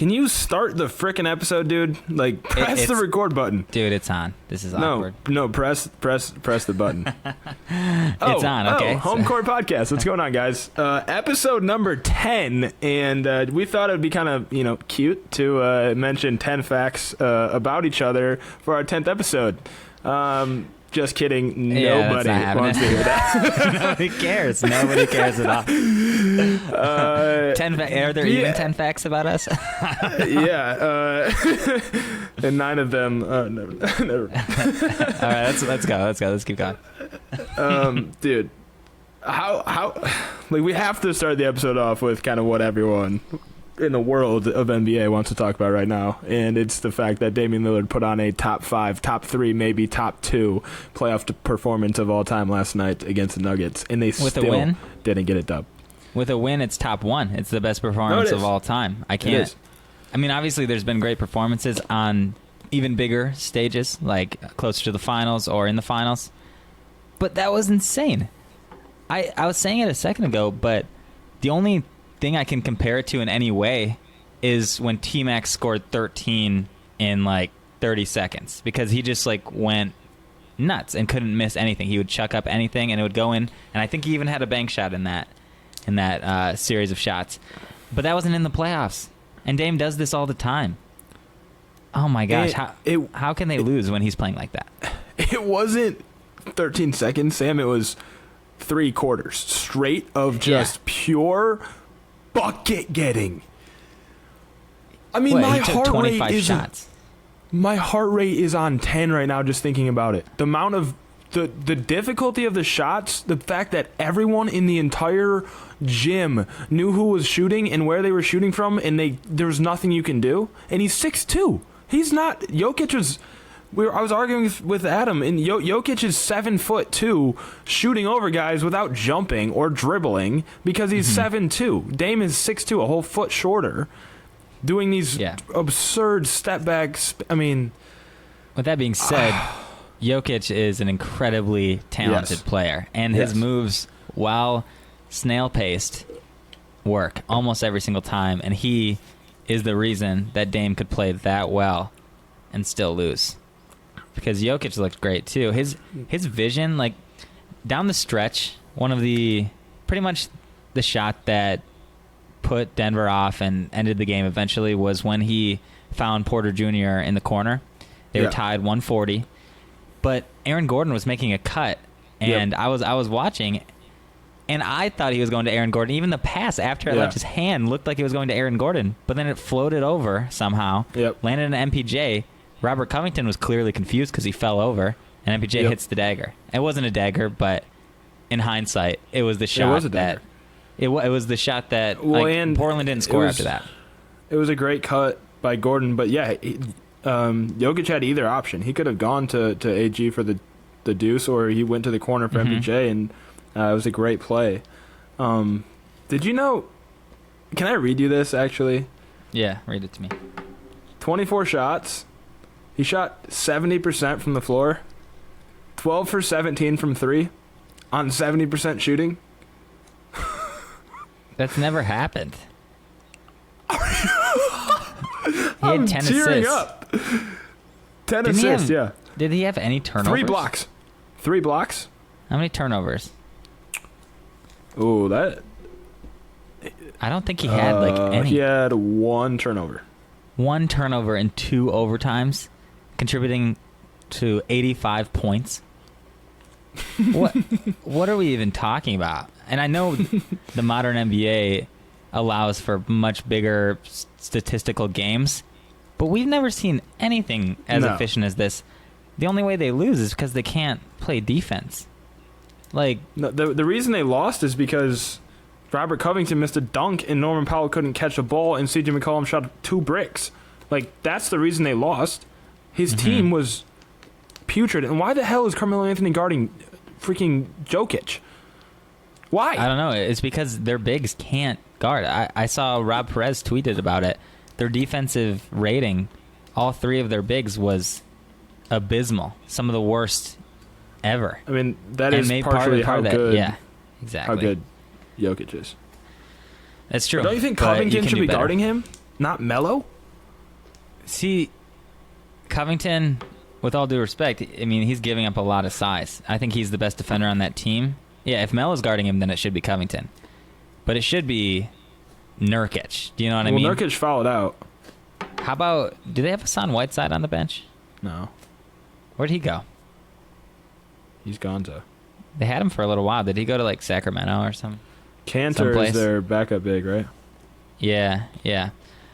Can you start the frickin' episode, dude? Like, press the record button. Dude, it's on. This is awkward. No, press the button. It's on, okay. Home Court Podcast. What's going on, guys? Episode number 10, and we thought it would be kind of, cute to mention 10 facts about each other for our 10th episode. Just kidding. Nobody wants to hear that. Nobody cares. Nobody cares at all. 10 are there even 10 facts about us? Yeah. And 9 of them. Never. All right, let's go. Let's keep going. Dude, how like we have to start the episode off with kind of what everyone in the world of NBA wants to talk about right now, and it's the fact that Damian Lillard put on a top 5, top 3, maybe top 2 playoff performance of all time last night against the Nuggets, and they still didn't get it done. With a win, it's top 1. It's the best performance of all time. I can't. I mean, obviously, there's been great performances on even bigger stages, like closer to the finals or in the finals, but that was insane. I was saying it a second ago, but the only thing I can compare it to in any way is when T-Mac scored 13 in like 30 seconds, because he just like went nuts and couldn't miss anything. He would chuck up anything and it would go in, and I think he even had a bank shot in that series of shots. But that wasn't in the playoffs, and Dame does this all the time. Oh my gosh, how can they lose when he's playing like that? It wasn't 13 seconds, Sam. It was 3 quarters straight of just pure bucket getting. I mean, my heart rate is on 10 right now just thinking about it. The amount of the difficulty of the shots, the fact that everyone in the entire gym knew who was shooting and where they were shooting from, and there was nothing you can do. And he's 6'2". He's not. Jokic was. I was arguing with Adam, and Jokic is 7'2", shooting over guys without jumping or dribbling because he's 7'2". Dame is 6'2", a whole foot shorter, doing these absurd step backs. I mean, with that being said, Jokic is an incredibly talented player, and his moves, while snail-paced, work almost every single time, and he is the reason that Dame could play that well and still lose. Because Jokic looked great too. His vision, like down the stretch, one of the pretty much the shot that put Denver off and ended the game eventually was when he found Porter Jr. in the corner. They were tied 140, but Aaron Gordon was making a cut, and I was watching, and I thought he was going to Aaron Gordon. Even the pass after it left his hand looked like it was going to Aaron Gordon, but then it floated over somehow, landed in an MPJ. Robert Covington was clearly confused because he fell over, and MPJ hits the dagger. It wasn't a dagger, but in hindsight, it was the shot it was the shot that Portland didn't score after that. It was a great cut by Gordon, but Jokic had either option. He could have gone to AG for the deuce, or he went to the corner for MPJ, and it was a great play. Did you know? Can I read you this, actually? Yeah, read it to me. 24 shots. He shot 70% from the floor, 12 for 17 from 3, on 70% shooting. That's never happened. He had 10 tearing assists. Up. 10 assists, Did he have any turnovers? 3 blocks. 3 blocks. How many turnovers? Oh, that. I don't think he had any. He had 1 turnover. 1 turnover in 2 overtimes, contributing to 85 points. What are we even talking about? And I know the modern NBA allows for much bigger statistical games, but we've never seen anything as efficient as this. The only way they lose is because they can't play defense. The reason they lost is because Robert Covington missed a dunk and Norman Powell couldn't catch a ball, and CJ McCollum shot 2 bricks. That's the reason they lost. His team was putrid. And why the hell is Carmelo Anthony guarding freaking Jokic? Why? I don't know. It's because their bigs can't guard. I saw Rob Perez tweeted about it. Their defensive rating, all 3 of their bigs, was abysmal. Some of the worst ever. I mean, that is partially how good. Yeah, exactly. How good Jokic is. That's true. But don't you think Covington should be guarding him? Not Melo? See, Covington, with all due respect, I mean, he's giving up a lot of size. I think he's the best defender on that team. Yeah, if Melo's guarding him, then it should be Covington. But it should be Nurkic. Do you know what I mean? Well, Nurkic fouled out. How about, do they have Hassan Whiteside on the bench? No. Where'd he go? He's gonzo. They had him for a little while. Did he go to, like, Sacramento or something? Cantor someplace? is their backup big, right? Yeah.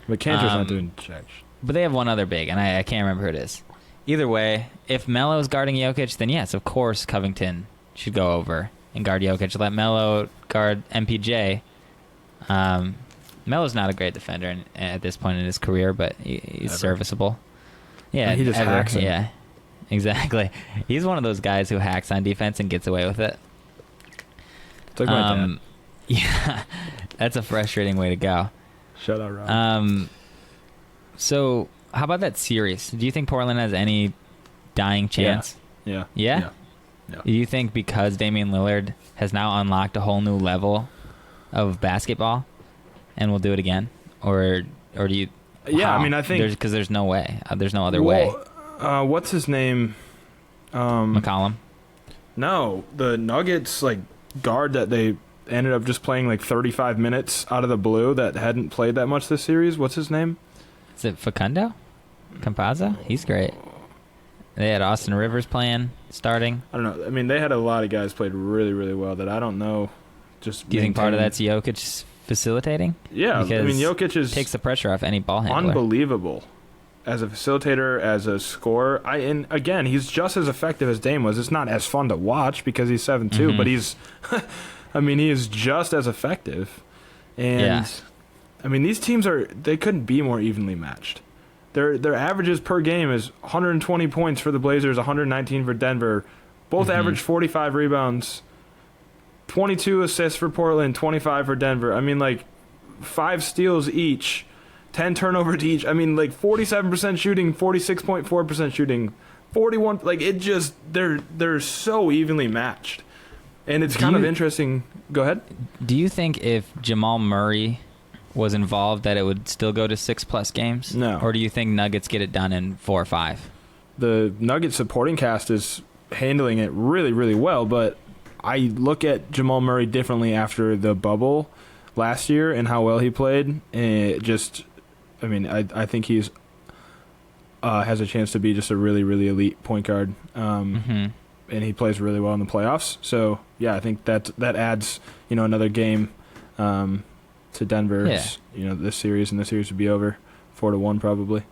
But Cantor's not doing checks. But they have one other big, and I can't remember who it is. Either way, if Melo's guarding Jokic, then yes, of course Covington should go over and guard Jokic. Let Melo guard MPJ. Melo's not a great defender at this point in his career, but he's serviceable. Yeah, he just hacks him. Yeah, exactly. He's one of those guys who hacks on defense and gets away with it. It's like my dad. Yeah, that's a frustrating way to go. Shut up, Rob. So, how about that series? Do you think Portland has any dying chance? Yeah. Yeah? Do you think because Damian Lillard has now unlocked a whole new level of basketball and will do it again? Or do you... Yeah, how? I mean, I think... Because there's no way. There's no other way. What's his name? McCollum? No, the Nuggets, like, guard that they ended up just playing, like, 35 minutes out of the blue that hadn't played that much this series. What's his name? Is it Facundo? Campazzo? He's great. They had Austin Rivers starting. I don't know. I mean, they had a lot of guys played really, really well that I don't know. Just do you think part of that's Jokic facilitating? Yeah, because I mean, Jokic takes the pressure off any ball handler. Unbelievable. As a facilitator, as a scorer. And again, he's just as effective as Dame was. It's not as fun to watch because he's 7'2", but he's... I mean, he is just as effective. And... Yeah. I mean, these teams they couldn't be more evenly matched. Their averages per game is 120 points for the Blazers, 119 for Denver. Both average 45 rebounds, 22 assists for Portland, 25 for Denver. I mean, like, 5 steals each, 10 turnovers each. I mean, like, 47% shooting, 46.4% shooting, 41. Like, it just they're so evenly matched, and it's kind of interesting. Go ahead. Do you think if Jamal Murray was involved that it would still go to 6+ games? No. Or do you think Nuggets get it done in 4 or 5? The Nuggets supporting cast is handling it really, really well, but I look at Jamal Murray differently after the bubble last year and how well he played. And I think he's has a chance to be just a really, really elite point guard. And he plays really well in the playoffs. So, yeah, I think that adds, another game to Denver. Yeah. This series, and the series would be over 4-1 probably.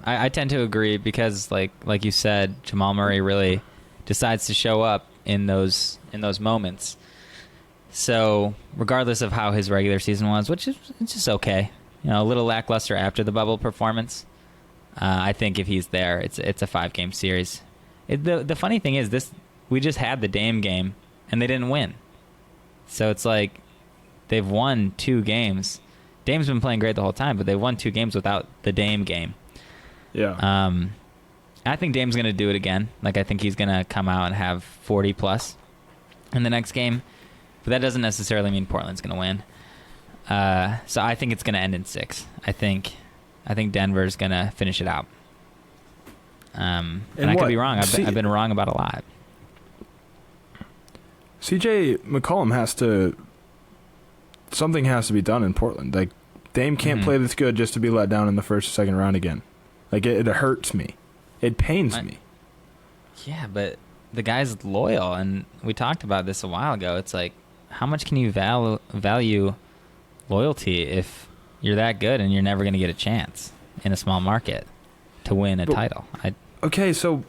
I tend to agree because, like you said, Jamal Murray really decides to show up in those moments. So regardless of how his regular season was, which is it's just okay, a little lackluster after the bubble performance, I think if he's there, it's a 5-game series. The funny thing is we just had the Dame game and they didn't win, so it's like they've won 2 games. Dame's been playing great the whole time, but they won 2 games without the Dame game. Yeah. I think Dame's going to do it again. Like, I think he's going to come out and have 40+ in the next game. But that doesn't necessarily mean Portland's going to win. So I think it's going to end in 6. I think Denver's going to finish it out. And I could be wrong. I've been wrong about a lot. CJ McCollum something has to be done in Portland. Like, Dame can't play this good just to be let down in the first or second round again. Like, it hurts me. It pains me. Yeah, but the guy's loyal, and we talked about this a while ago. It's like, how much can you value loyalty if you're that good and you're never going to get a chance in a small market to win a title? Okay, so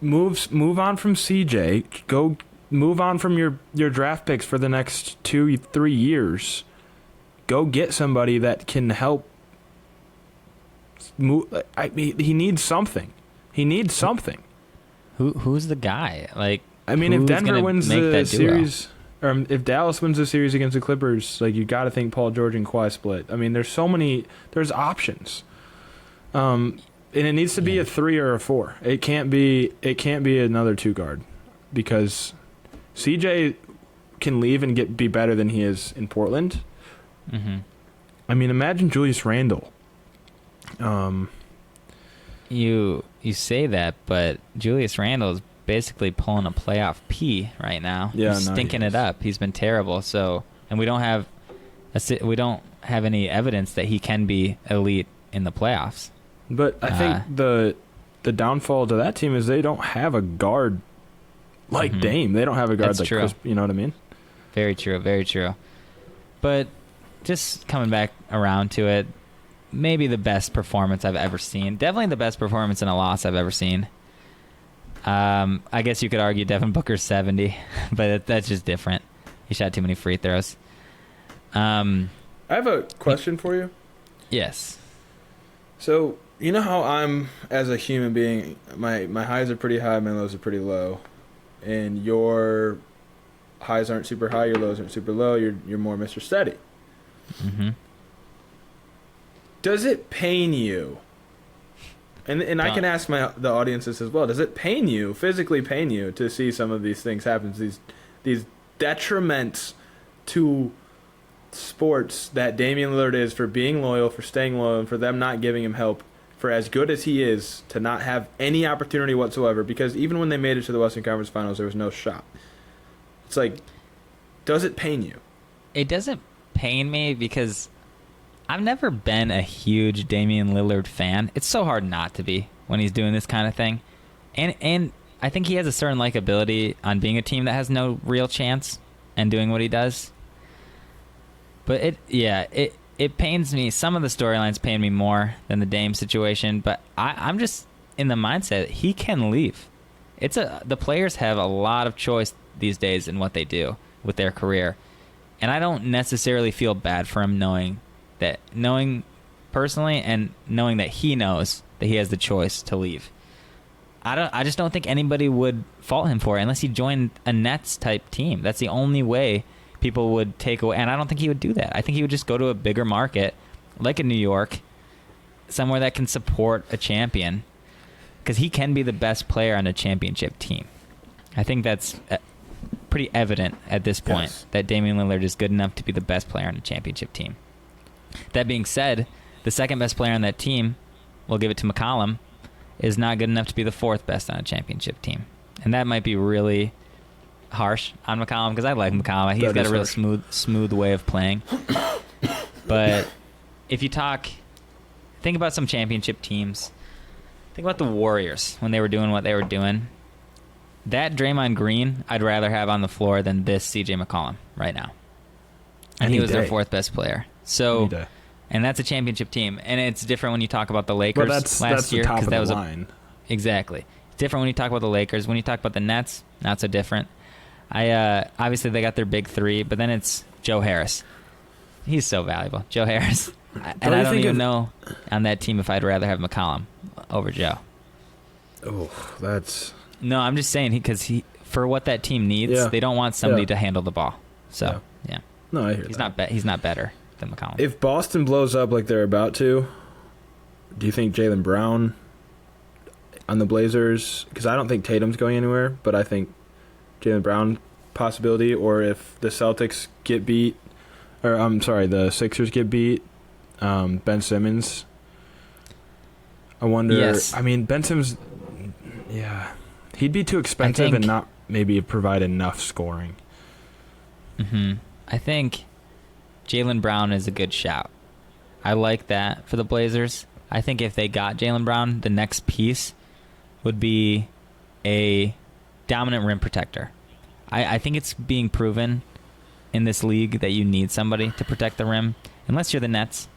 move on from CJ. Go move on from your draft picks for the next 2-3 years. Go get somebody that can help. He needs something. Who's the guy? Like, I mean, if Denver wins the series, or if Dallas wins the series against the Clippers, like, you got to think Paul George and Kawhi split. I mean, there's options. And it needs to be a 3 or a 4. It can't be another 2 guard, because CJ can leave and be better than he is in Portland. I mean, imagine Julius Randle. You say that, but Julius Randle is basically pulling a playoff P right now. Yeah, he's stinking it up. He's been terrible. So, and we don't have any evidence that he can be elite in the playoffs. But I think the downfall to that team is they don't have a guard like Dame. They don't have a guard That's like true. Chris. You know what I mean? Very true. Very true. But just coming back around to it, maybe the best performance I've ever seen. Definitely the best performance in a loss I've ever seen. I guess you could argue Devin Booker's 70, but that's just different. He shot too many free throws. I have a question for you. Yes. So, you know how I'm, as a human being, my highs are pretty high, my lows are pretty low. And your highs aren't super high, your lows aren't super low, you're more Mr. Steady. Mm-hmm. Does it pain you? And I can ask the audience this as well. Does it pain you, physically pain you, to see some of these things happen, these detriments to sports that Damian Lillard is for being loyal, for staying loyal, and for them not giving him help, for as good as he is, to not have any opportunity whatsoever? Because even when they made it to the Western Conference Finals, there was no shot. It's like, does it pain you? It doesn't pain me because I've never been a huge Damian Lillard fan. It's so hard not to be when he's doing this kind of thing. And I think he has a certain likability on being a team that has no real chance and doing what he does. But it pains me. Some of the storylines pain me more than the Dame situation, but I'm just in the mindset he can leave. The players have a lot of choice these days in what they do with their career. And I don't necessarily feel bad for him knowing personally and knowing that he knows that he has the choice to leave. I just don't think anybody would fault him for it unless he joined a Nets type team. That's the only way people would take away, and I don't think he would do that. I think he would just go to a bigger market like in New York, somewhere that can support a champion, because he can be the best player on a championship team. I think that's pretty evident at this point, yes, that Damian Lillard is good enough to be the best player on a championship team. That being said, the second best player on that team, we'll give it to McCollum, is not good enough to be the fourth best on a championship team. And that might be really harsh on McCollum, because I like McCollum. He's got a real smooth way of playing. But if you think about some championship teams. Think about the Warriors when they were doing what they were doing. That Draymond Green, I'd rather have on the floor than this CJ McCollum right now. And he was their fourth best player. So, and that's a championship team. And it's different when you talk about the Lakers last year, because that was line. Exactly. It's different when you talk about the Lakers. When you talk about the Nets, not so different. Obviously they got their big three, but then it's Joe Harris. He's so valuable, Joe Harris. And I don't even know on that team if I'd rather have McCollum over Joe. Oh, that's... No, I'm just saying because for what that team needs, they don't want somebody to handle the ball. So, yeah. No, I hear that. He's not better than McCollum. If Boston blows up like they're about to, do you think Jaylen Brown on the Blazers? Because I don't think Tatum's going anywhere, but I think Jaylen Brown possibility. Or if the Celtics get beat, or I'm sorry, the Sixers get beat, Ben Simmons. I wonder. Yes. I mean, Ben Simmons, he'd be too expensive and not maybe provide enough scoring. Mm-hmm. I think Jaylen Brown is a good shout. I like that for the Blazers. I think if they got Jaylen Brown, the next piece would be a dominant rim protector. I think it's being proven in this league that you need somebody to protect the rim, unless you're the Nets.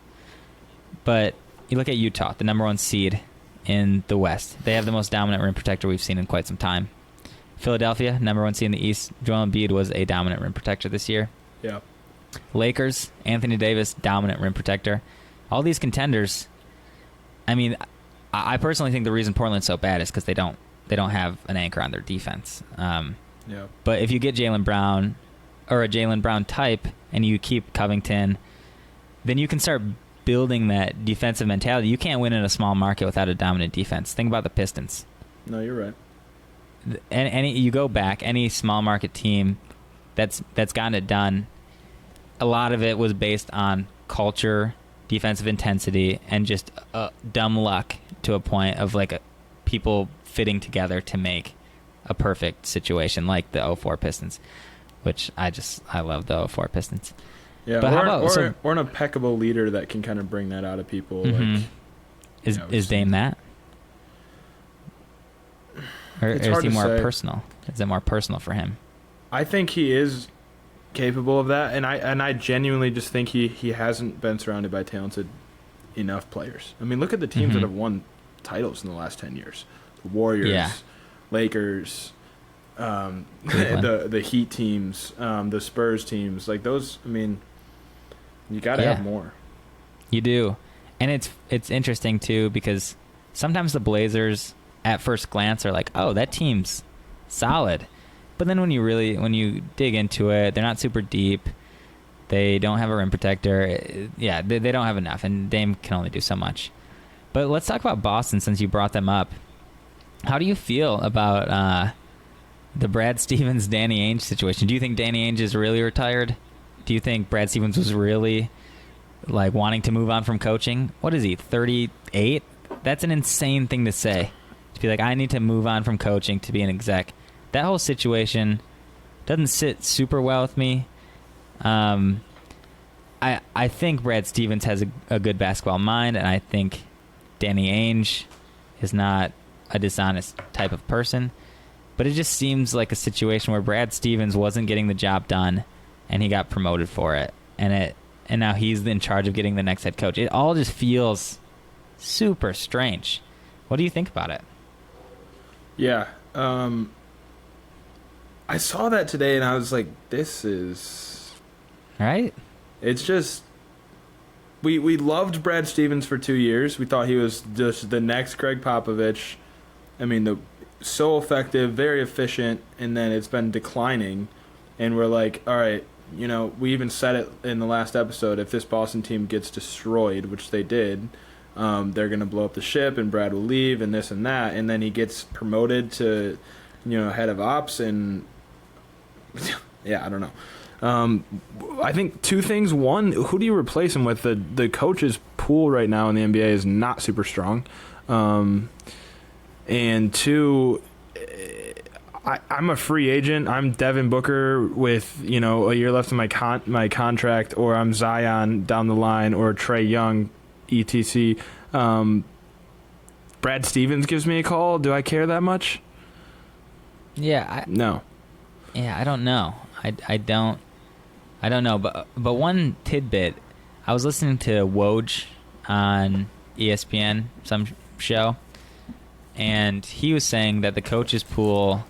But you look at Utah, the number one seed in the West. They have the most dominant rim protector we've seen in quite some time. Philadelphia, number one seed in the East. Joel Embiid was a dominant rim protector this year. Yeah. Lakers, Anthony Davis, dominant rim protector. All these contenders. I mean, I personally think the reason Portland's so bad is because they don't have an anchor on their defense. But if you get Jaylen Brown or a Jaylen Brown type and you keep Covington, then you can start building that defensive mentality. You can't win in a small market without a dominant defense. Think about the Pistons. No, you're right. And you go back, any small market team that's gotten it done, a lot of it was based on culture, defensive intensity, and just dumb luck to a point of like people fitting together to make a perfect situation, like the 04 Pistons, which I love the 04 Pistons. Yeah, but or an impeccable leader that can kind of bring that out of people. Mm-hmm. Like, is Dame that? Or is he more personal? Is it more personal for him? I think he is capable of that, and I genuinely just think he hasn't been surrounded by talented enough players. I mean, look at the teams that have won titles in the last 10 years. The Warriors, Lakers, the Heat teams, the Spurs teams. Like those, I mean, you got to have more. You do. And it's interesting too, because sometimes the Blazers at first glance are like, oh, that team's solid. But then when you dig into it, they're not super deep. They don't have a rim protector. Yeah, they don't have enough, and Dame can only do so much. But let's talk about Boston since you brought them up. How do you feel about the Brad Stevens, Danny Ainge situation? Do you think Danny Ainge is really retired? Do you think Brad Stevens was really like wanting to move on from coaching? What is he, 38? That's an insane thing to say. To be like, I need to move on from coaching to be an exec. That whole situation doesn't sit super well with me. I think Brad Stevens has a good basketball mind, and I think Danny Ainge is not a dishonest type of person. But it just seems like a situation where Brad Stevens wasn't getting the job done, and he got promoted for it, and now he's in charge of getting the next head coach. It all just feels super strange. What do you think about it? Yeah. I saw that today, and I was like, this is... Right? It's just... We loved Brad Stevens for 2 years. We thought he was just the next Greg Popovich. I mean, so effective, very efficient, and then it's been declining. And we're like, all right, we even said it in the last episode, if this Boston team gets destroyed, which they did, they're going to blow up the ship, and Brad will leave, and this and that. And then he gets promoted to, head of ops, and... yeah, I don't know. I think two things. One, who do you replace him with? The coaches pool right now in the NBA is not super strong. And two, I'm a free agent. I'm Devin Booker with a year left in my contract, or I'm Zion down the line, or Trae Young, etc. Brad Stevens gives me a call. Do I care that much? Yeah. No. Yeah, I don't know. I don't know. But one tidbit, I was listening to Woj on ESPN, some show, and he was saying that the coaches pool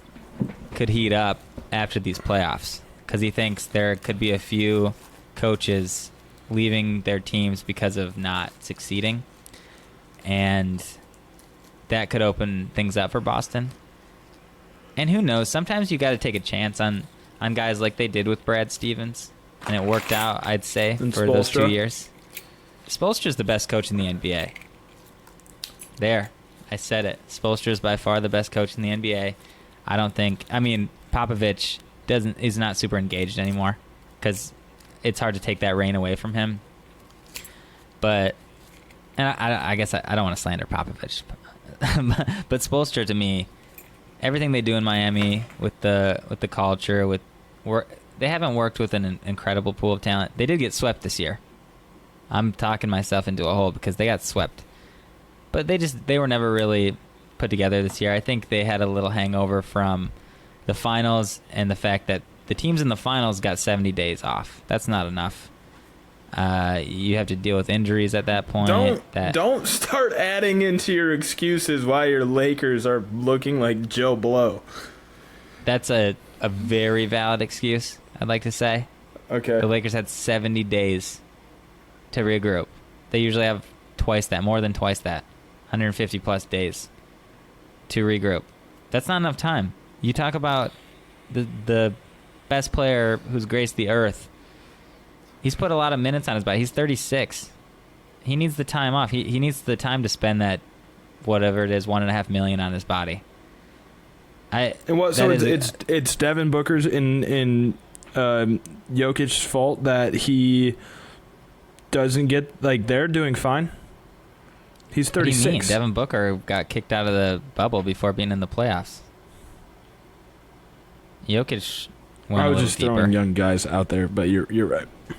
could heat up after these playoffs because he thinks there could be a few coaches leaving their teams because of not succeeding, and that could open things up for Boston. And who knows? Sometimes you got to take a chance on guys like they did with Brad Stevens, and it worked out, I'd say, and for those 2 years. Spoelstra's the best coach in the NBA. There, I said it. Spoelstra's by far the best coach in the NBA. Popovich is not super engaged anymore because it's hard to take that reign away from him. But, and I guess I don't want to slander Popovich, but Spoelstra, to me, everything they do in Miami with the culture, they haven't worked with an incredible pool of talent. They did get swept this year. I'm talking myself into a hole because they got swept. But they were never really put together this year. I think they had a little hangover from the finals and the fact that the teams in the finals got 70 days off. That's not enough. You have to deal with injuries at that point. Don't start adding into your excuses why your Lakers are looking like Joe Blow. That's a very valid excuse, I'd like to say. Okay. The Lakers had 70 days to regroup. They usually have more than twice that, 150 plus days to regroup. That's not enough time. You talk about the best player who's graced the earth. He's put a lot of minutes on his body. He's 36. He needs the time off. He needs the time to spend that, whatever it is, $1.5 million on his body. It's Devin Booker's in Jokic's fault that he doesn't get they're doing fine. He's 36. What do you mean? Devin Booker got kicked out of the bubble before being in the playoffs. Jokic went I was a just little throwing deeper. young guys out there, but you're right. I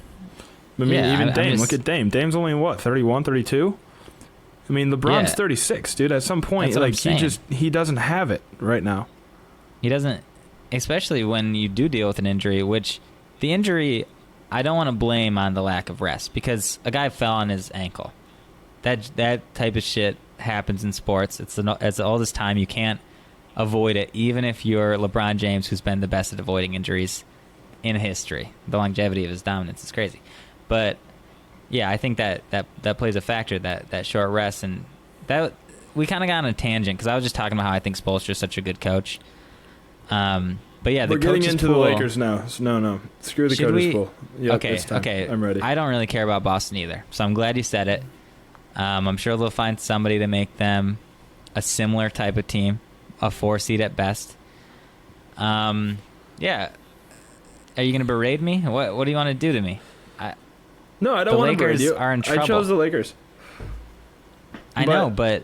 mean, Yeah, even I'm Dame. just- Look at Dame. Dame's only, 31, 32? I mean, LeBron's Yeah. 36, dude. At some point, That's what I'm saying. he doesn't have it right now. He doesn't, especially when you do deal with an injury, which the injury, I don't want to blame on the lack of rest because a guy fell on his ankle. That type of shit happens in sports. It's all this time. You can't avoid it, even if you're LeBron James, who's been the best at avoiding injuries in history. The longevity of his dominance is crazy. But yeah, I think that plays a factor, that short rest. And that we kind of got on a tangent because I was just talking about how I think Spoelstra's such a good coach. But yeah, We're getting into the Lakers now. So no. Screw the Should coaches we- pool. Yep, okay, it's time. okay. I'm ready. I don't really care about Boston either, so I'm glad you said it. I'm sure they'll find somebody to make them a similar type of team, a 4 seed at best. Yeah. Are you going to berate me? What do you want to do to me? No, I don't want to berate Lakers you. are in trouble. I chose the Lakers. I know, but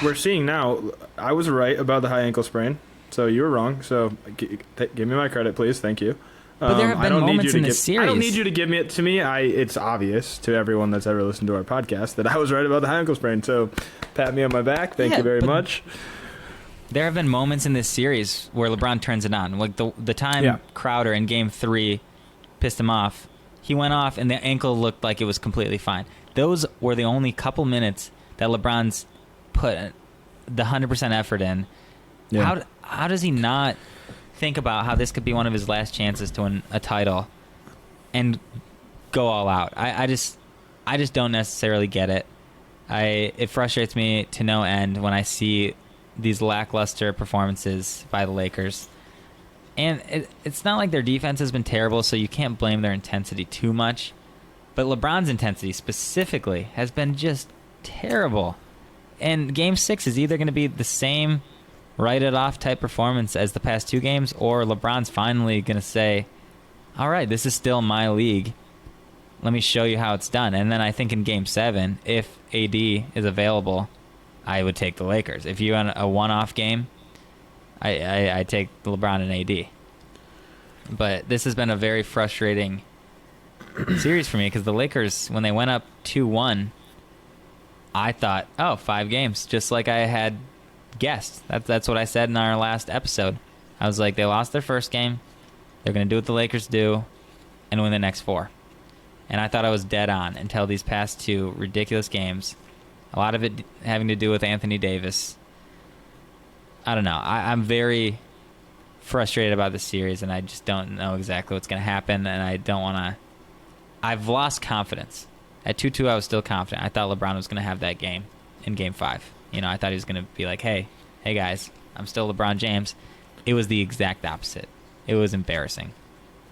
We're seeing now, I was right about the high ankle sprain, so you were wrong. So give me my credit, please. Thank you. But there have been moments in this series. I don't need you to give it to me. It's obvious to everyone that's ever listened to our podcast that I was right about the high ankle sprain. So pat me on my back. Thank you very much. there have been moments in this series where LeBron turns it on. Like the time Crowder in Game 3 pissed him off, he went off and the ankle looked like it was completely fine. Those were the only couple minutes that LeBron's put the 100% effort in. Yeah. How does he not think about how this could be one of his last chances to win a title and go all out? I just don't necessarily get it. It frustrates me to no end when I see these lackluster performances by the Lakers. And it's not like their defense has been terrible, so you can't blame their intensity too much. But LeBron's intensity specifically has been just terrible. And Game 6 is either going to be the same write-it-off type performance as the past 2 games, or LeBron's finally going to say, all right, this is still my league. Let me show you how it's done. And then I think in Game 7, if AD is available, I would take the Lakers. If you want a one-off game, I take LeBron and AD. But this has been a very frustrating series for me because the Lakers, when they went up 2-1, I thought, 5 games, just like I had guessed. That's what I said in our last episode. I was like, they lost their first game. They're going to do what the Lakers do and win the next 4. And I thought I was dead on until these past 2 ridiculous games. A lot of it having to do with Anthony Davis. I don't know. I'm very frustrated about this series, and I just don't know exactly what's going to happen, and I don't want to... I've lost confidence. At 2-2, I was still confident. I thought LeBron was going to have that game in Game 5. I thought he was going to be like, hey guys, I'm still LeBron James. It was the exact opposite. It was embarrassing.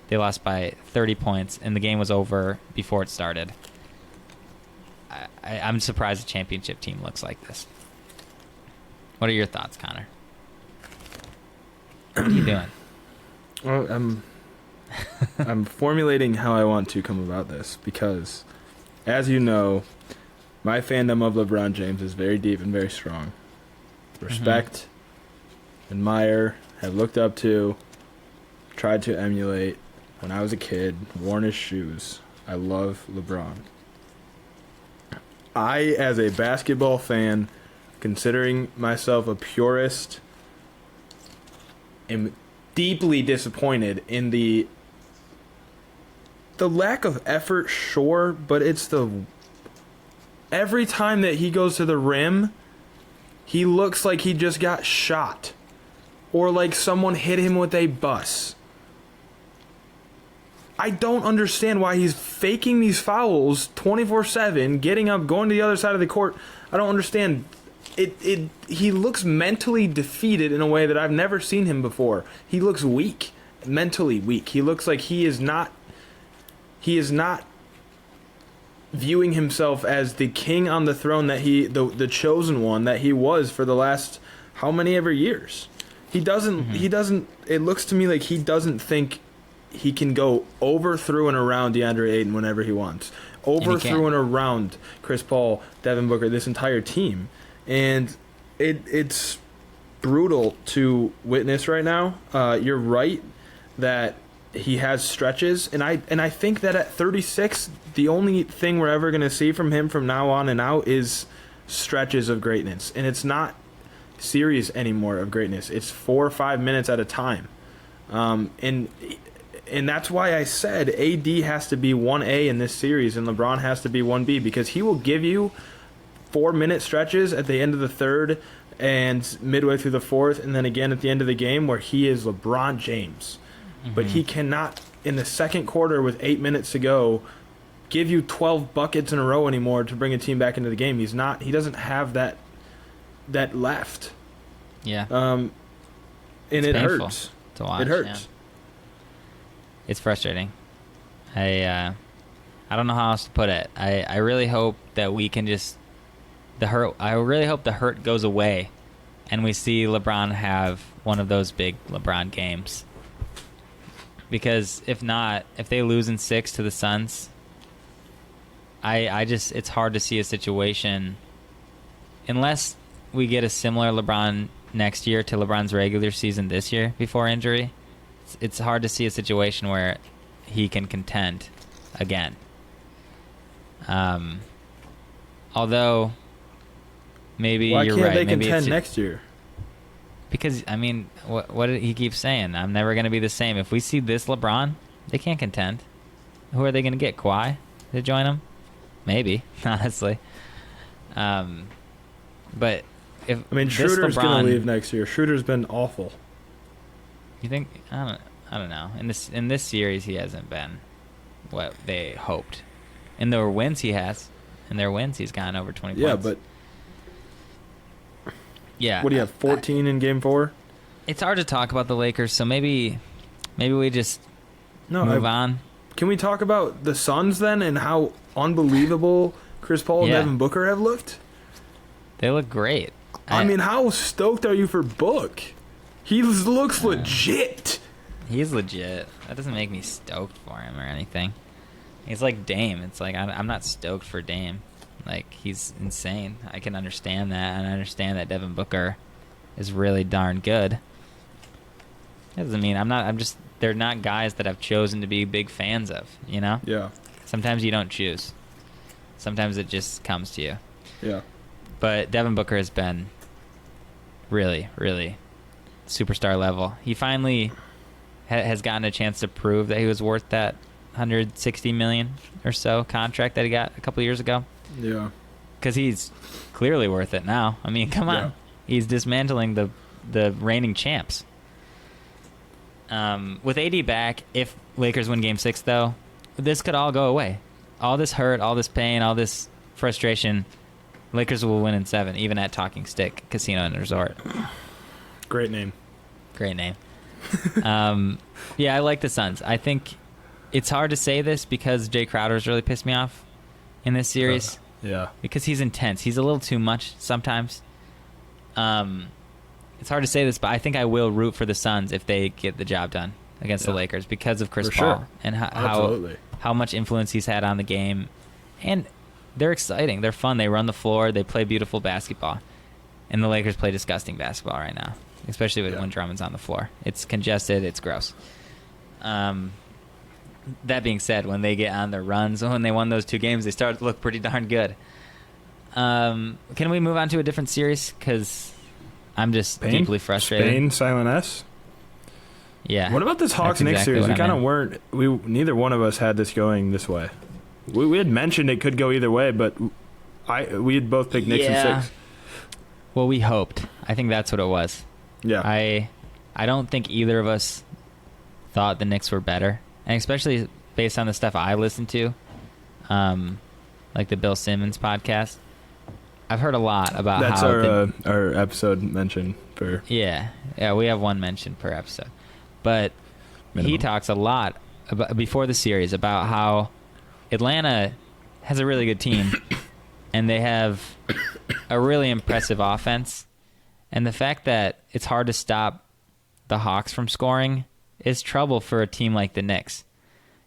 They lost by 30 points, and the game was over before it started. I'm surprised a championship team looks like this. What are your thoughts, Connor? What are you doing? Well, I'm formulating how I want to come about this because, as you know, my fandom of LeBron James is very deep and very strong. Respect, admire, have looked up to, tried to emulate. When I was a kid, worn his shoes. I love LeBron. I, as a basketball fan, considering myself a purist, am deeply disappointed in the lack of effort, sure, but it's every time that he goes to the rim, he looks like he just got shot or like someone hit him with a bus. I don't understand why he's faking these fouls 24/7, getting up, going to the other side of the court. I don't understand. He looks mentally defeated in a way that I've never seen him before. He looks weak, mentally weak. He looks like he is not viewing himself as the king on the throne that the chosen one that he was for the last how many ever years. He doesn't it looks to me like he doesn't think he can go over, through, and around DeAndre Ayton whenever he wants. overthrew and around Chris Paul, Devin Booker, this entire team. And it's brutal to witness right now. You're right that he has stretches, and I think that at 36, the only thing we're ever going to see from him from now on and out is stretches of greatness. And it's not series anymore of greatness. It's 4 or 5 minutes at a time. And that's why I said AD has to be 1A in this series and LeBron has to be 1B, because he will give you 4-minute stretches at the end of the third and midway through the fourth, and then again at the end of the game where he is LeBron James. Mm-hmm. But he cannot, in the second quarter with 8 minutes to go, give you 12 buckets in a row anymore to bring a team back into the game. He doesn't have that left. Yeah. And it's it painful hurts. To watch. It hurts. Yeah. It's frustrating. I don't know how else to put it. I really hope that we can just I really hope the hurt goes away and we see LeBron have one of those big LeBron games. Because if not, if they lose in 6 to the Suns, it's hard to see a situation, unless we get a similar LeBron next year to LeBron's regular season this year before injury. It's hard to see a situation where he can contend again. Although maybe you're right. Why can't they maybe contend next year? Because, I mean, what did he keep saying? I'm never going to be the same. If we see this LeBron, they can't contend. Who are they going to get? Kawhi to join them? Maybe, honestly. But Schroeder's going to leave next year. Schroeder's been awful. You think? I don't know. In this series, he hasn't been what they hoped. In their wins, he has. In their wins, he's gotten over 20 points. Yeah, but... Yeah. What do you have, 14 in Game 4? It's hard to talk about the Lakers, so maybe we just move on. Can we talk about the Suns then and how unbelievable Chris Paul and Devin Booker have looked? They look great. I mean, how stoked are you for Book? He looks legit. He's legit. That doesn't make me stoked for him or anything. He's like Dame. It's like I'm not stoked for Dame. Like, he's insane. I can understand that, and I understand that Devin Booker is really darn good. That doesn't mean they're not guys that I've chosen to be big fans of, you know? Yeah. Sometimes you don't choose. Sometimes it just comes to you. Yeah. But Devin Booker has been really, really superstar level. He finally has gotten a chance to prove that he was worth that $160 million or so contract that he got a couple years ago. Yeah. Because he's clearly worth it now. I mean, come on. Yeah. He's dismantling the reigning champs. With AD back, if Lakers win Game 6, though, this could all go away. All this hurt, all this pain, all this frustration, Lakers will win in 7, even at Talking Stick Casino and Resort. Great name. Yeah, I like the Suns. I think it's hard to say this because Jay Crowder's really pissed me off in this series. Yeah. Because he's intense. He's a little too much sometimes. It's hard to say this, but I think I will root for the Suns if they get the job done against the Lakers because of Chris Paul and how much influence he's had on the game. And they're exciting. They're fun. They run the floor. They play beautiful basketball. And the Lakers play disgusting basketball right now, especially when Drummond's on the floor. It's congested. It's gross. That being said, when they get on their runs, when they won those 2 games, they started to look pretty darn good. Can we move on to a different series? Because I'm just deeply frustrated. Spain, silent S? Yeah. What about this Hawks-Knicks series? We kind of weren't... Neither one of us had this going this way. We had mentioned it could go either way, but we had both picked Knicks in 6. Well, we hoped. I think that's what it was. Yeah. I don't think either of us thought the Knicks were better. And especially based on the stuff I listened to, like the Bill Simmons podcast, I've heard a lot about that's how... That's our episode mention for... Yeah, we have one mention per episode. But he talks a lot before the series about how Atlanta has a really good team, and they have a really impressive offense. And the fact that it's hard to stop the Hawks from scoring is trouble for a team like the Knicks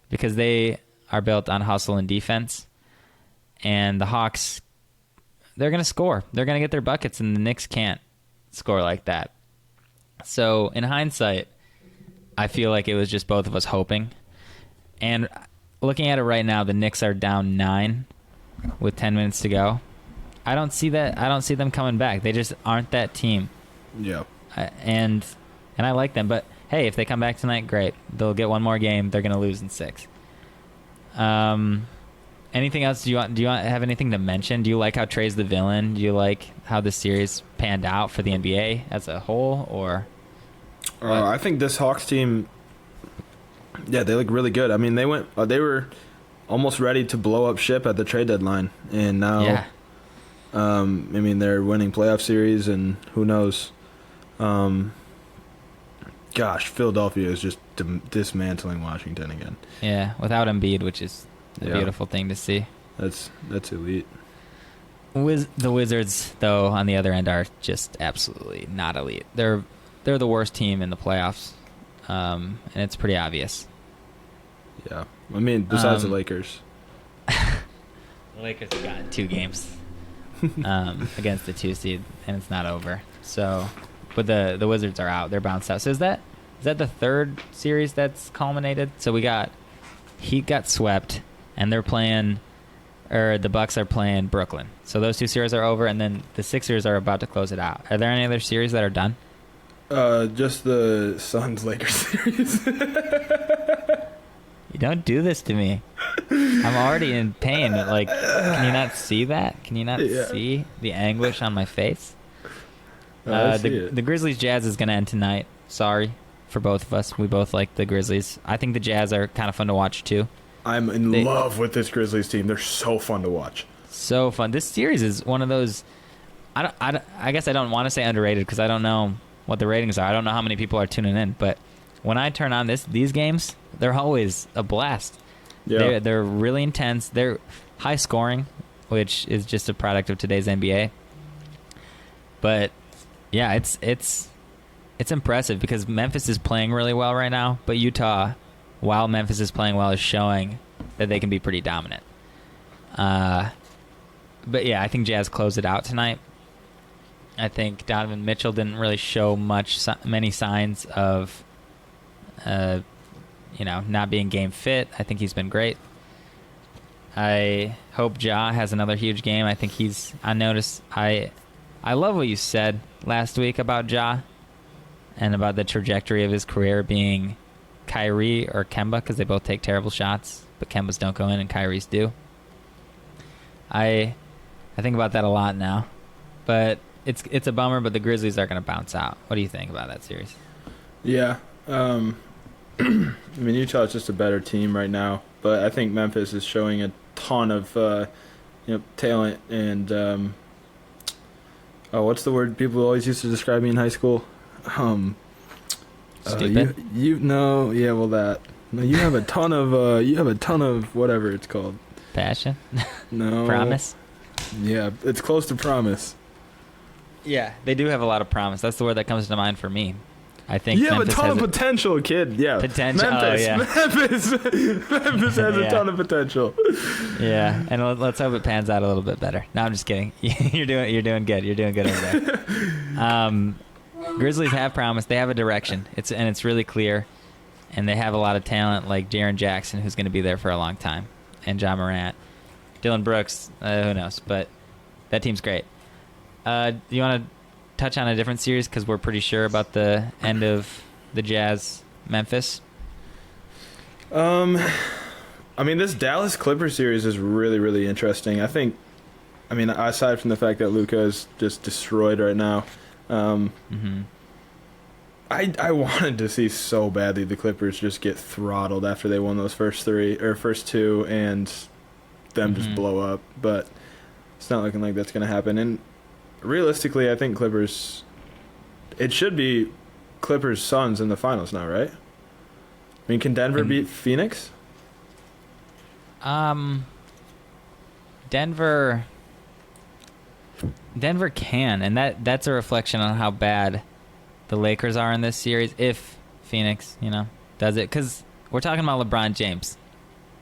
because they are built on hustle and defense. And the Hawks, they're going to score. They're going to get their buckets, and the Knicks can't score like that. So in hindsight, I feel like it was just both of us hoping. And looking at it right now, the Knicks are down 9 with 10 minutes to go. I don't see that. I don't see them coming back. They just aren't that team. Yeah. And I like them, but hey, if they come back tonight, great. They'll get one more game. They're going to lose in 6. Anything else? Do you want have anything to mention? Do you like how Trey's the villain? Do you like how the series panned out for the NBA as a whole, or? I think this Hawks team, yeah, they look really good. I mean, they were almost ready to blow up ship at the trade deadline, and now, yeah. I mean, they're winning playoff series, and who knows? Gosh, Philadelphia is just dismantling Washington again. Yeah, without Embiid, which is a beautiful thing to see. That's elite. The Wizards, though, on the other end, are just absolutely not elite. They're the worst team in the playoffs, and it's pretty obvious. Yeah, I mean, besides the Lakers. The Lakers have gotten 2 games against the 2 seed, and it's not over. So, but the Wizards are out. They're bounced out. So is that the third series that's culminated? So Heat got swept, and they're playing, or the Bucks are playing Brooklyn. So those 2 series are over, and then the Sixers are about to close it out. Are there any other series that are done? Just the Suns-Lakers series. You don't do this to me. I'm already in pain. Like, can you not see that? Can you not see the anguish on my face? The Grizzlies Jazz is going to end tonight. Sorry for both of us. We both like the Grizzlies. I think the Jazz are kind of fun to watch too. I'm in love with this Grizzlies team. They're so fun to watch. So fun. This series is one of those. I guess I don't want to say underrated because I don't know what the ratings are. I don't know how many people are tuning in. But when I turn on these games, they're always a blast. Yeah. They're really intense. They're high scoring, which is just a product of today's NBA. But yeah, it's impressive because Memphis is playing really well right now, but Utah, while Memphis is playing well, is showing that they can be pretty dominant. But yeah, I think Jazz closed it out tonight. I think Donovan Mitchell didn't really show many signs of, not being game fit. I think he's been great. I hope Ja has another huge game. I think he's on notice. I love what you said last week about Ja and about the trajectory of his career being Kyrie or Kemba, because they both take terrible shots, but Kemba's don't go in and Kyrie's do. I think about that a lot now, but it's a bummer. But the Grizzlies are going to bounce out. What do you think about that series? Yeah, I mean, Utah's just a better team right now, but I think Memphis is showing a ton of talent and what's the word people always used to describe me in high school? Stupid. That. No, you have a ton of whatever it's called. Passion. No. Promise. Yeah, it's close to promise. Yeah, they do have a lot of promise. That's the word that comes to mind for me. I think you have Memphis a ton of potential, kid. Yeah, potential. Memphis has a ton of potential. Yeah, and let's hope it pans out a little bit better. No, I'm just kidding. You're doing good. You're doing good over there. Grizzlies have promise. They have a direction. It's really clear, and they have a lot of talent like Jaren Jackson, who's going to be there for a long time, and Ja Morant, Dylan Brooks. Who knows? But that team's great. Do you want to touch on a different series because we're pretty sure about the end of the Jazz Memphis? I mean, this Dallas Clippers series is really, really interesting. I mean, aside from the fact that Luka is just destroyed right now, I wanted to see so badly the Clippers just get throttled after they won those first 2 and them just blow up, but it's not looking like that's going to happen. And realistically, I think it should be Clippers Suns in the finals now, right? I mean, can Denver beat Phoenix? Denver can, and that's a reflection on how bad the Lakers are in this series. If Phoenix, does it, because we're talking about LeBron James.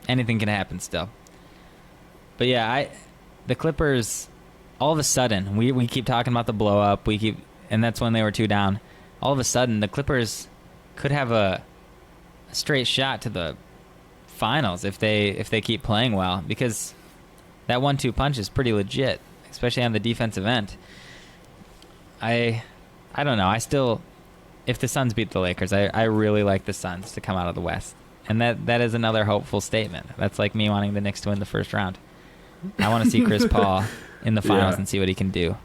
Anything can happen still. But yeah, the Clippers, all of a sudden, we keep talking about the blow up. And that's when they were 2 down. All of a sudden, the Clippers could have a straight shot to the finals if they keep playing well, because that 1-2 punch is pretty legit, especially on the defensive end. I don't know. If the Suns beat the Lakers, I really like the Suns to come out of the West. And that is another hopeful statement. That's like me wanting the Knicks to win the first round. I want to see Chris Paul in the finals and see what he can do.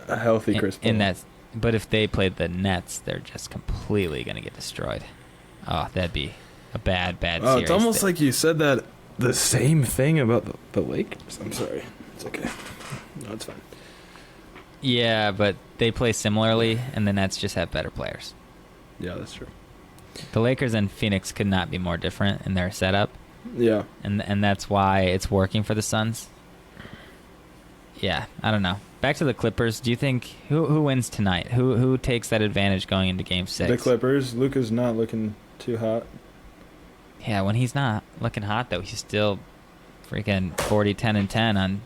A healthy Chris Paul. But if they played the Nets, they're just completely going to get destroyed. Oh, that'd be a bad series. It's almost like you said that the same thing about the Lakers. I'm sorry. It's okay. No, it's fine. Yeah, but they play similarly, and the Nets just have better players. Yeah, that's true. The Lakers and Phoenix could not be more different in their setup. Yeah. And that's why it's working for the Suns. Yeah, I don't know. Back to the Clippers. Do you think who wins tonight? Who takes that advantage going into Game 6? The Clippers. Luka's not looking too hot. Yeah, when he's not looking hot, though, he's still freaking 40, 10, and 10 on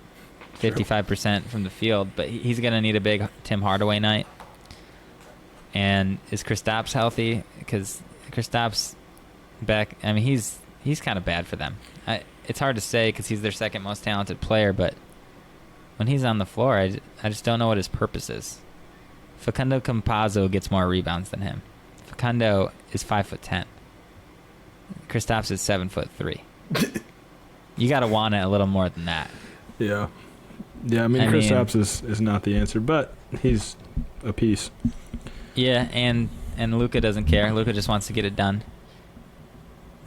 55% from the field. But he's going to need a big Tim Hardaway night. And is Kristaps healthy? Because Kristaps back, I mean, he's kind of bad for them. It's hard to say because he's their second most talented player, but when he's on the floor, I just don't know what his purpose is. Facundo Campazzo gets more rebounds than him. Facundo is 5'10". Kristaps is 7'3". You got to want it a little more than that. Yeah. Yeah, I mean, Kristaps is not the answer, but he's a piece. Yeah, and Luka doesn't care. Luka just wants to get it done.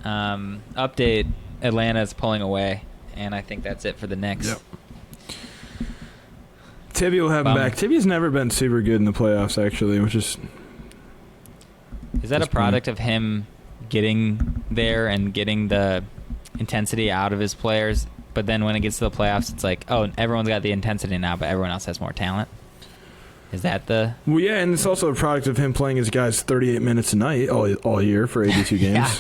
Update, Atlanta's pulling away, and I think that's it for the Knicks. Yep. Tibby will have him back. Tibby's never been super good in the playoffs, actually, which is... Is that a product of him getting there and getting the intensity out of his players, but then when it gets to the playoffs, it's like, oh, everyone's got the intensity now, but everyone else has more talent? Is that the... Well, yeah, and it's also a product of him playing his guys 38 minutes a night all year for 82 games.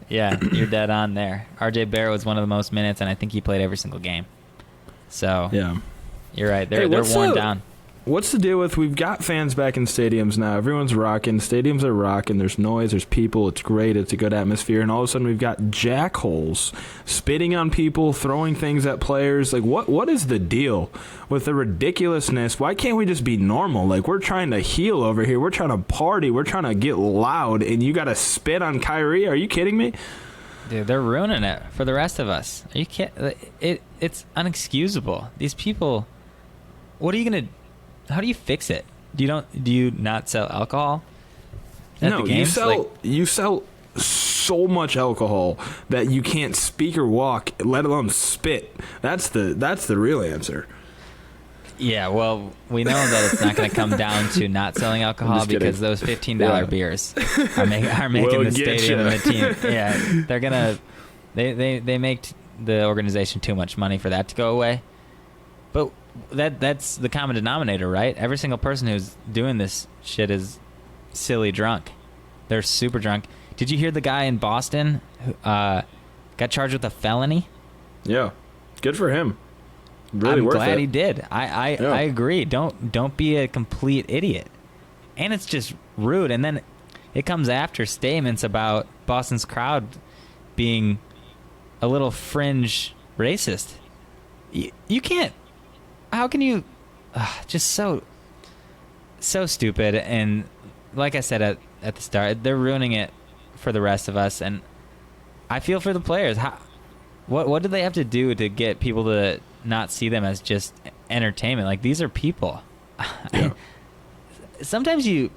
Yeah, you're dead on there. R.J. Barrett was one of the most minutes, and I think he played every single game. So, yeah, you're right. They're worn down. What's the deal with, we've got fans back in stadiums now. Everyone's rocking. Stadiums are rocking. There's noise. There's people. It's great. It's a good atmosphere. And all of a sudden we've got jackholes spitting on people, throwing things at players. Like, what is the deal with the ridiculousness? Why can't we just be normal? Like, we're trying to heal over here. We're trying to party. We're trying to get loud. And you got to spit on Kyrie? Are you kidding me? Dude, they're ruining it for the rest of us. Are you kidding? It's unexcusable. These people, what are you going to... How do you fix it? Do you not sell alcohol at the games? You sell so much alcohol that you can't speak or walk, let alone spit. That's the real answer. Yeah, well, we know that it's not going to come down to not selling alcohol because those $15 beers are making the stadium and the team. Yeah, they're gonna they make the organization too much money for that to go away. But that's the common denominator, right? Every single person who's doing this shit is silly drunk. They're super drunk. Did you hear the guy in Boston who got charged with a felony? Yeah, good for him. Really I'm worth glad it. he did. I agree. Don't be a complete idiot. And it's just rude. And then it comes after statements about Boston's crowd being a little fringe racist. You can't. How can you? Just so stupid. And like I said at the start, they're ruining it for the rest of us. And I feel for the players. What do they have to do to get people to not see them as just entertainment? Like, these are people. Yeah. Sometimes you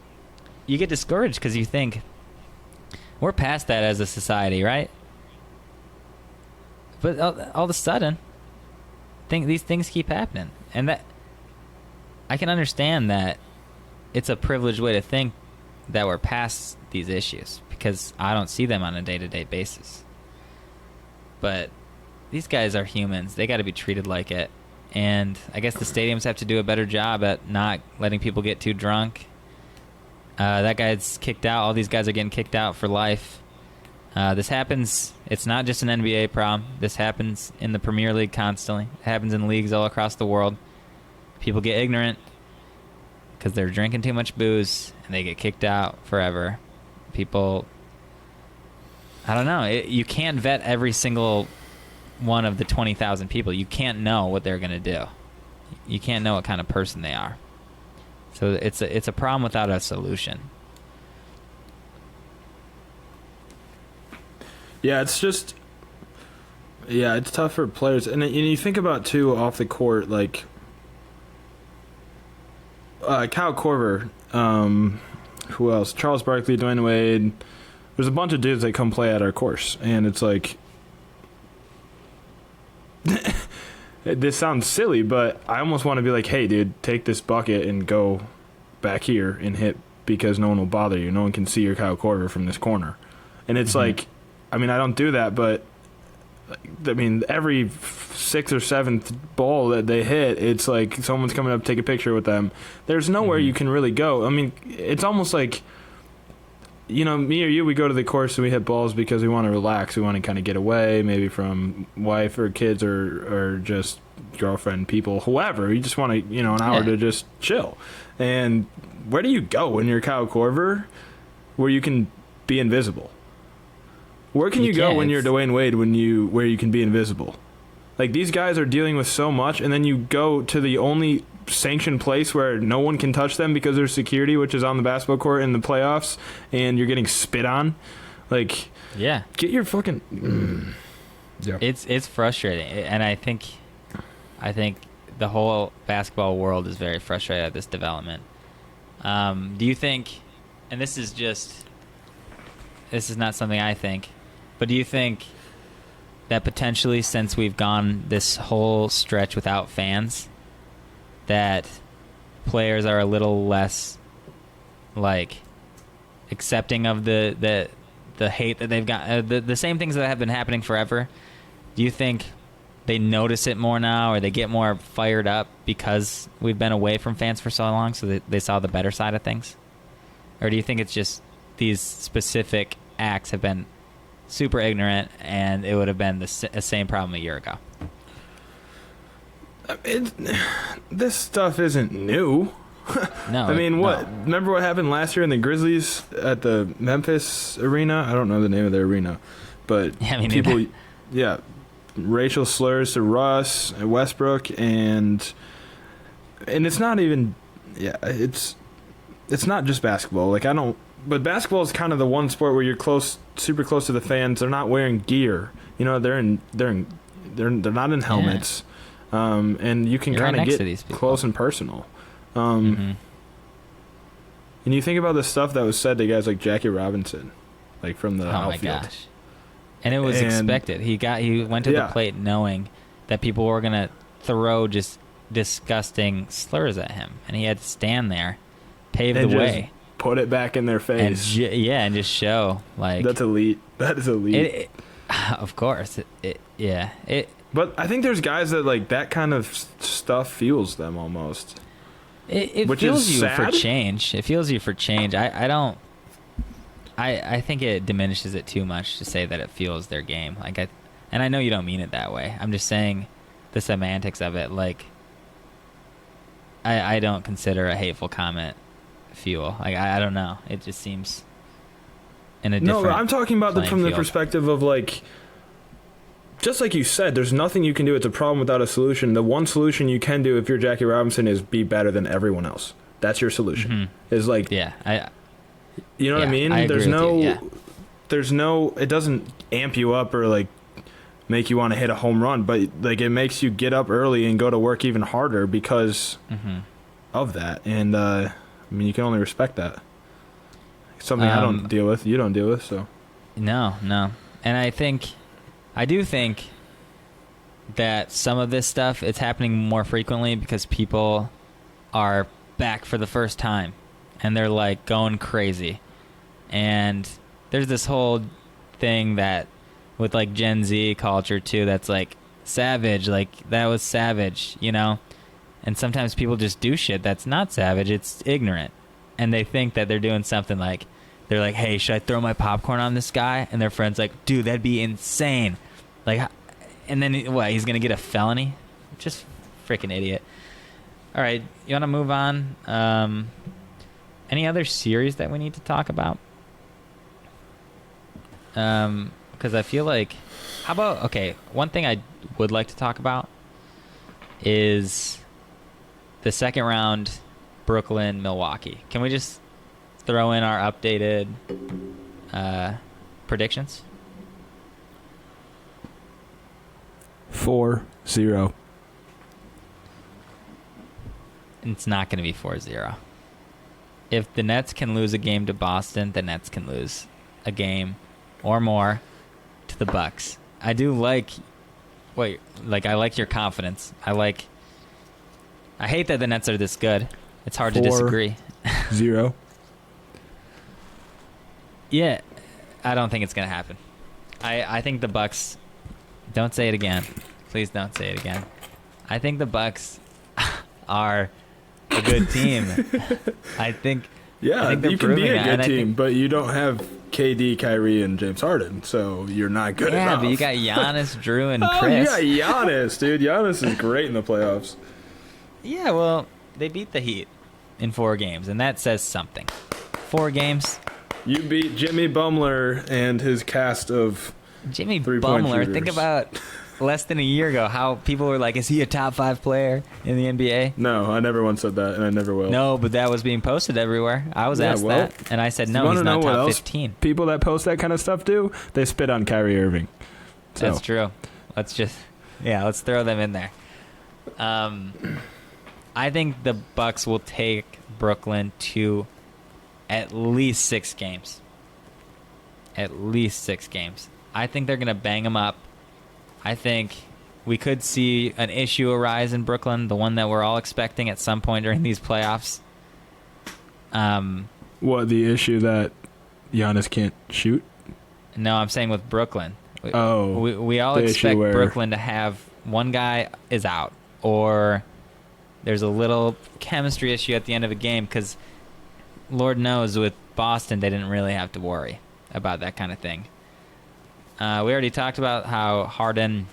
get discouraged because you think we're past that as a society, right? But all of a sudden, these things keep happening, and that I can understand that it's a privileged way to think that we're past these issues because I don't see them on a day-to-day basis. But these guys are humans. They got to be treated like it. And I guess the stadiums have to do a better job at not letting people get too drunk. That guy's kicked out. All these guys are getting kicked out for life. This happens. It's not just an NBA problem. This happens in the Premier League constantly. It happens in leagues all across the world. People get ignorant because they're drinking too much booze, and they get kicked out forever. People, I don't know. You can't vet every single one of the 20,000 people. You can't know what they're going to do. You can't know what kind of person they are. So it's a problem without a solution. Yeah, it's tough for players. And you think about, too, off the court, like, Kyle Korver, who else? Charles Barkley, Dwayne Wade. There's a bunch of dudes that come play at our course. And it's like, this sounds silly, but I almost want to be like, hey, dude, take this bucket and go back here and hit because no one will bother you. No one can see your Kyle Korver from this corner. And it's like, I mean, I don't do that, but I mean, every sixth or seventh ball that they hit, it's like someone's coming up to take a picture with them. There's nowhere you can really go. I mean, it's almost like, you know, me or you, we go to the course and we hit balls because we want to relax. We want to kind of get away, maybe from wife or kids or just girlfriend, people, whoever. You just want to, you know, an hour to just chill. And where do you go when you're Kyle Korver where you can be invisible? Where can you go when you're Dwayne Wade where you can be invisible? Like, these guys are dealing with so much, and then you go to the only sanctioned place where no one can touch them because there's security, which is on the basketball court in the playoffs, and you're getting spit on. Like, get your fucking... Yeah. It's frustrating, and I think the whole basketball world is very frustrated at this development. Do you think, and this is not something I think, but do you think that potentially, since we've gone this whole stretch without fans, that players are a little less, like, accepting of the hate that they've got, the same things that have been happening forever? Do you think they notice it more now, or they get more fired up because we've been away from fans for so long, so they saw the better side of things? Or do you think it's just these specific acts have been super ignorant, and it would have been the same problem a year ago? This stuff isn't new. No. I mean, remember what happened last year in the Grizzlies at the Memphis arena? I don't know the name of their arena, but people, racial slurs to Russ and Westbrook, and it's not even, it's not just basketball. Like, but basketball is kind of the one sport where you're super close to the fans. They're not wearing gear. You know, they're not in helmets. And you can kind of get close and personal. And you think about the stuff that was said to guys like Jackie Robinson, like from the outfield. Oh my gosh! And it was expected. He went to the plate knowing that people were gonna throw just disgusting slurs at him, and he had to stand there, pave the way, put it back in their face, and just show, like, that's elite. That is elite. Of course, But I think there's guys that, like, that kind of stuff fuels them almost. It fuels you for change. It fuels you for change. I think it diminishes it too much to say that it fuels their game. And I know you don't mean it that way. I'm just saying the semantics of it. Like, I don't consider a hateful comment fuel. Like, I don't know. It just seems in a different. No, I'm talking about from the perspective of, like, just like you said, there's nothing you can do. It's a problem without a solution. The one solution you can do if you're Jackie Robinson is be better than everyone else. That's your solution. Is like, you know what I mean? There's no, it doesn't amp you up or, like, make you want to hit a home run, but, like, it makes you get up early and go to work even harder because of that. And I mean, you can only respect that. Something I don't deal with, you don't deal with, so. No. And I do think that some of this stuff, it's happening more frequently because people are back for the first time and they're, like, going crazy. And there's this whole thing that with, like, Gen Z culture too, that's like savage, like that was savage, you know? And sometimes people just do shit that's not savage, it's ignorant. And they think that they're doing something, like, they're like, hey, should I throw my popcorn on this guy? And their friend's like, dude, that'd be insane. Like, and then what? He's gonna get a felony? Just freaking idiot. All right, you want to move on? Any other series that we need to talk about? Because I feel like, how about, okay, one thing I would like to talk about is the second round, Brooklyn, Milwaukee. Can we just throw in our updated predictions? 4-0. It's not going to be 4-0. If the Nets can lose a game to Boston, the Nets can lose a game or more to the Bucks. I do like, I like your confidence. I hate that the Nets are this good. It's hard to disagree. 0. Yeah, I don't think it's going to happen. I think the Bucks, don't say it again. Please don't say it again. I think the Bucks are a good team. I think you can be a good team, but you don't have KD, Kyrie, and James Harden, so you're not good enough. Yeah, but you got Giannis, Drew, and Oh, Chris. you got Giannis, dude. Giannis is great in the playoffs. Yeah, well, they beat the Heat in 4 games, and that says something. 4 games. You beat Jimmy Bumler and his cast of Jimmy three-point Bumler, shooters. think about less than a year ago how people were like, is he a top 5 player in the NBA? No, I never once said that, and I never will. No, but that was being posted everywhere. I was asked that, and I said, no, you he's wanna not know what top else 15. People that post that kind of stuff do? They spit on Kyrie Irving. So. That's true. Let's throw them in there. I think the Bucks will take Brooklyn to at least 6 games. At least 6 games. I think they're going to bang them up. I think we could see an issue arise in Brooklyn, the one that we're all expecting at some point during these playoffs. What, the issue that Giannis can't shoot? No, I'm saying with Brooklyn. Oh, we all expect Brooklyn to have one guy is out, or there's a little chemistry issue at the end of a game, because Lord knows with Boston they didn't really have to worry about that kind of thing. We already talked about how Harden,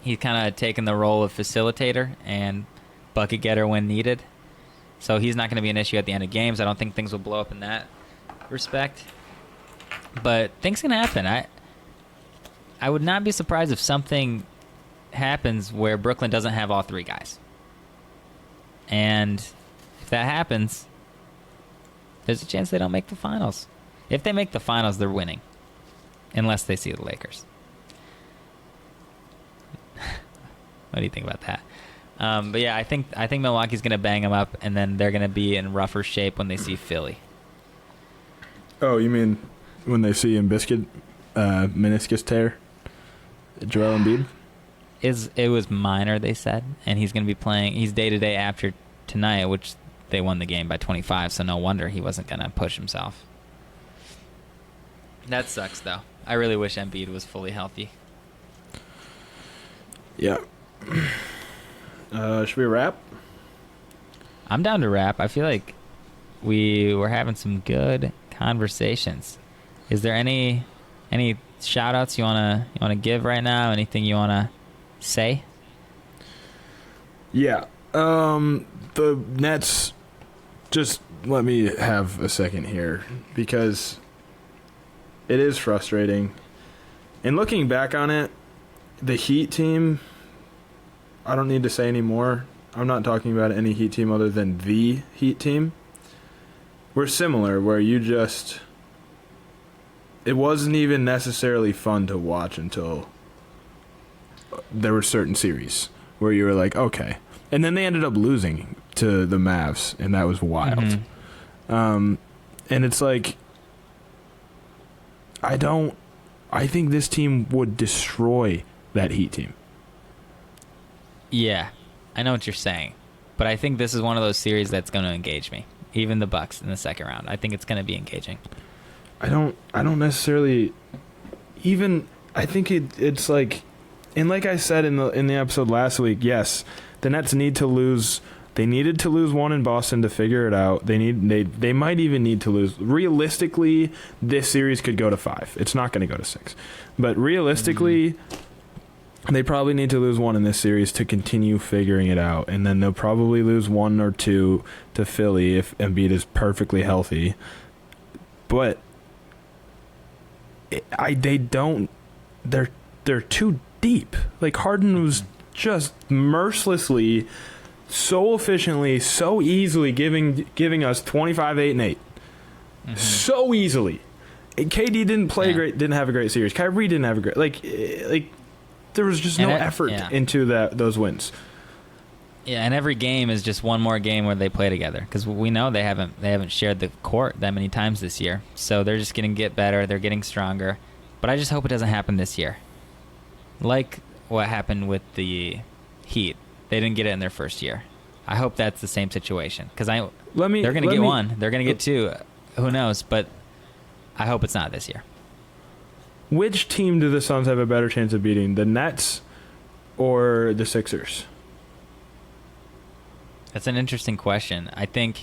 he's kind of taken the role of facilitator and bucket getter when needed. So he's not going to be an issue at the end of games. I don't think things will blow up in that respect. But things can happen. I would not be surprised if something happens where Brooklyn doesn't have all 3 guys. And if that happens, there's a chance they don't make the finals. If they make the finals, they're winning. Unless they see the Lakers. What do you think about that? But yeah, I think Milwaukee's going to bang them up, and then they're going to be in rougher shape when they see Philly. Oh, you mean when they see meniscus tear? Joel Embiid? It was minor, they said, and he's going to be playing. He's day-to-day after tonight, which they won the game by 25, so no wonder he wasn't going to push himself. That sucks, though. I really wish Embiid was fully healthy. Yeah. Should we wrap? I'm down to wrap. I feel like we were having some good conversations. Is there any shout-outs you wanna give right now? Anything you wanna say? Yeah. The Nets, just let me have a second here, because it is frustrating. And looking back on it, the Heat team, I don't need to say any more. I'm not talking about any Heat team other than the Heat team. We're similar, where it wasn't even necessarily fun to watch until there were certain series where you were like, okay. And then they ended up losing to the Mavs, and that was wild. Mm-hmm. And it's like, I think this team would destroy that Heat team. Yeah, I know what you're saying, but I think this is one of those series that's going to engage me. Even the Bucks in the second round, I think it's going to be engaging. I don't necessarily even. I think it's like, and like I said in the episode last week, yes, the Nets need to lose They needed to lose one in Boston to figure it out. They might even need to lose. Realistically, this series could go to 5. It's not going to go to 6. But realistically, they probably need to lose one in this series to continue figuring it out. And then they'll probably lose 1 or 2 to Philly if Embiid is perfectly healthy. But they're too deep. Like, Harden was just mercilessly, so efficiently, so easily giving us 25, 8, and 8. So easily. And KD didn't play great, didn't have a great series. Kyrie didn't have a great, like there was just no effort into those wins. Yeah, and every game is just one more game where they play together, because we know they haven't shared the court that many times this year. So they're just going to get better. They're getting stronger. But I just hope it doesn't happen this year. Like what happened with the Heat. They didn't get it in their first year. I hope that's the same situation, because they're going to get 1. They're going to get 2. Who knows? But I hope it's not this year. Which team do the Suns have a better chance of beating, the Nets or the Sixers? That's an interesting question. I think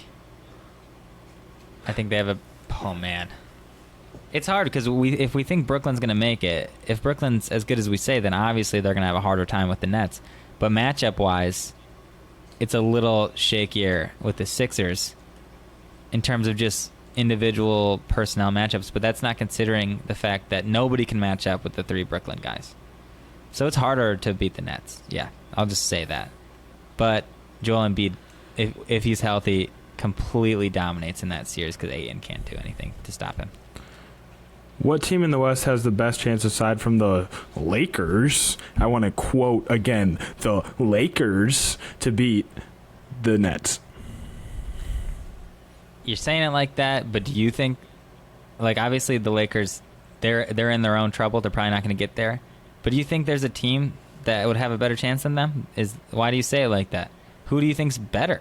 they have a... Oh, man. It's hard because if we think Brooklyn's going to make it, if Brooklyn's as good as we say, then obviously they're going to have a harder time with the Nets. But matchup-wise, it's a little shakier with the Sixers in terms of just individual personnel matchups. But that's not considering the fact that nobody can match up with the 3 Brooklyn guys. So it's harder to beat the Nets. Yeah, I'll just say that. But Joel Embiid, if he's healthy, completely dominates in that series because Ayton can't do anything to stop him. What team in the West has the best chance aside from the Lakers? I want to quote again, the Lakers, to beat the Nets. You're saying it like that, but do you think, like, obviously the Lakers, they're in their own trouble. They're probably not going to get there. But do you think there's a team that would have a better chance than them? Why do you say it like that? Who do you think's better?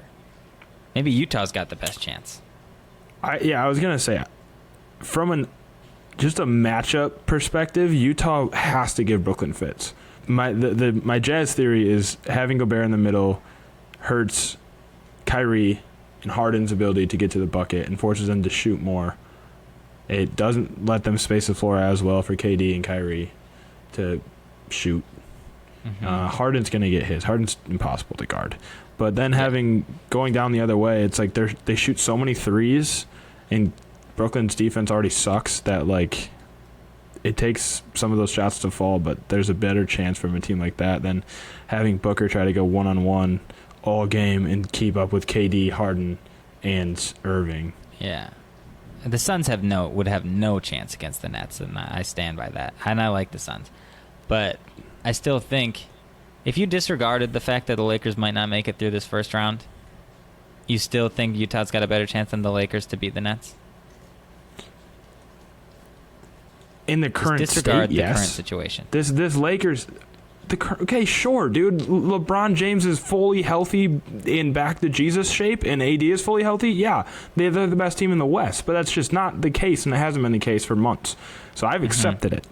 Maybe Utah's got the best chance. I was going to say, from just a matchup perspective, Utah has to give Brooklyn fits. My Jazz theory is having Gobert in the middle hurts Kyrie and Harden's ability to get to the bucket and forces them to shoot more. It doesn't let them space the floor as well for KD and Kyrie to shoot. Harden's going to get his. Harden's impossible to guard. But then going down the other way, it's like they shoot so many threes, and Brooklyn's defense already sucks that, like, it takes some of those shots to fall, but there's a better chance from a team like that than having Booker try to go one-on-one all game and keep up with KD, Harden, and Irving. Yeah. The Suns would have no chance against the Nets, and I stand by that. And I like the Suns. But I still think, if you disregarded the fact that the Lakers might not make it through this first round, you still think Utah's got a better chance than the Lakers to beat the Nets? In the current disregard state, yes. The current situation. This Lakers, okay, sure, dude. LeBron James is fully healthy in back to Jesus shape, and AD is fully healthy. Yeah, they're the best team in the West, but that's just not the case, and it hasn't been the case for months. So I've accepted it.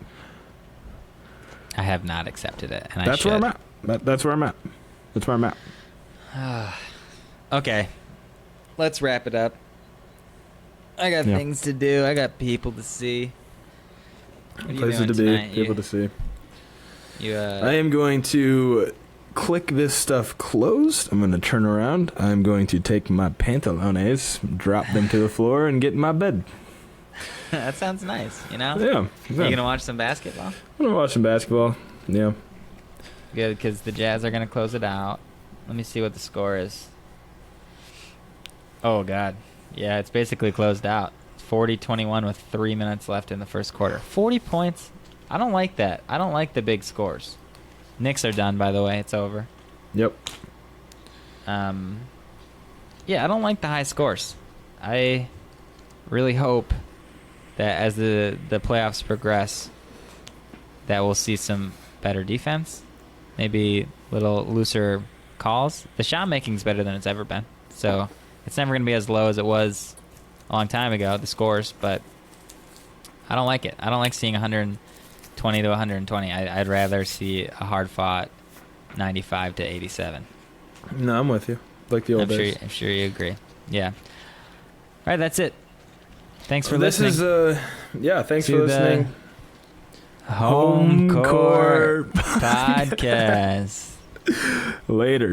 I have not accepted it, and that's where I'm at. That's where I'm at. That's where I'm at. Okay, let's wrap it up. I got things to do. I got people to see. Places to be, people to see. I am going to click this stuff closed. I'm going to turn around. I'm going to take my pantalones, drop them to the floor, and get in my bed. That sounds nice, you know? Yeah. You going to watch some basketball? I'm going to watch some basketball, yeah. Good, because the Jazz are going to close it out. Let me see what the score is. Oh, God. Yeah, it's basically closed out. 40-21 with 3 minutes left in the first quarter. 40 points? I don't like that. I don't like the big scores. Knicks are done, by the way. It's over. Yep. Yeah, I don't like the high scores. I really hope that as the playoffs progress, that we'll see some better defense, maybe little looser calls. The shot making's better than it's ever been, so it's never going to be as low as it was a long time ago, the scores, but I don't like it. I don't like seeing 120 to 120. I'd rather see a hard-fought 95 to 87. No, I'm with you. like the old days. I'm sure you agree. Yeah. All right, that's it. Thanks for listening. Thanks for listening. Home Court Podcast. Later.